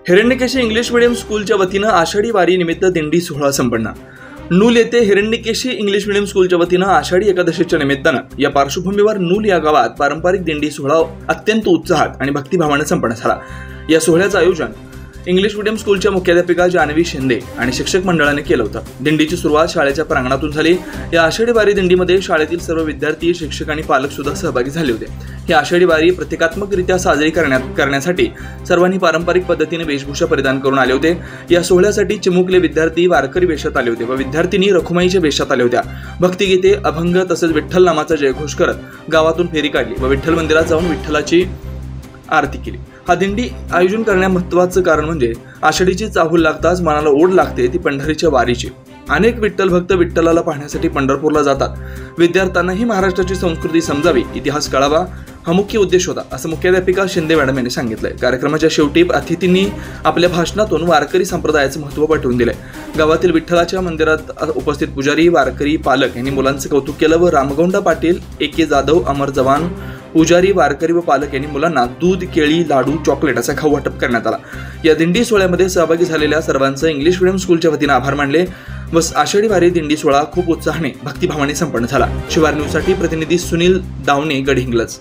Hiranyakeshi English medium स्कूलच्या वतीनं आषाढी वारी निमित्त दिंडी सोहळा संपन्न। नूल येथे हिरण्यकेशी इंग्लिश मीडियम स्कूलच्या वतीनं आषाढी एकादशीच्या निमित्तानं या पार्श्वभूमीवर नूल या गावात पारंपरिक दिंडी सोहळा अत्यंत उत्साहात आणि भक्तिभावाने संपन्न झाला। या सोहळ्याचं आयोजन इंग्लिश मीडियम स्कूलच्या मुख्याध्यापिका जानवी शिंदे आणि शिक्षक मंडळाने केलं होतं। दिंडीची सुरुवात शाळेच्या प्रांगणातून झाली। या आषाढी वारी दिंडीमध्ये शाळेतील सर्व विद्यार्थी, शिक्षक आणि पालक सुद्धा सहभागी झाले होते। ही आषाढी वारी प्रतिकात्मकरित्या साजरी करण्यासाठी सर्वांनी पारंपरिक पद्धतीने वेशभूषा परिधान करून आले होते। या सोहळ्यासाठी चिमुकले विद्यार्थी वारकरी वेशात आले होते व विद्यार्थिनी रखुमाईच्या वेशात आल्या होत्या। भक्तिगीते, अभंग तसेच विठ्ठल नामाचा जयघोष करत गावातून फेरी काढली व विठ्ठल मंदिरात जाऊन विठ्ठलाची आरती केली। हा दिंडी आयोजन करण्या महत्त्वाचं कारण म्हणजे आषाढीची चाहूल लागताच मनाला ओढ लागते ती पंढरीच्या वारीची। अनेक विठ्ठल भक्त विठ्ठलाला पाहण्यासाठी पंढरपूरला जातात। विद्यार्थ्यांनाही महाराष्ट्राची संस्कृती समजावी, इतिहास कळावा हा मुख्य उद्देश होता, असं मुख्याध्यापिका शिंदे मॅडम यांनी सांगितलंय। कार्यक्रमाच्या शेवटी अतिथींनी आपल्या भाषणातून वारकरी संप्रदायाचं महत्त्व पटवून दिलंय। गावातील विठ्ठलाच्या मंदिरात उपस्थित पुजारी, वारकरी, पालक यांनी मुलांचं कौतुक केलं व रामगौंडा पाटील, ए.के. जाधव, अमर जवान, पुजारी, वारकरी व पालक यांनी मुलांना दूध, केळी, लाडू, चॉकलेट असा खाऊ वाटप करण्यात आला। या दिंडी सोहळ्यामध्ये सहभागी झालेल्या सर्वांचं इंग्लिश मीडियम स्कूलच्या वतीनं आभार मानले व आषाढी वारी दिंडी सोहळा खूप उत्साहाने, भक्तिभावाने संपन्न झाला। शिवार न्यूजसाठी प्रतिनिधी सुनील दावणे, गडहिंग्लज।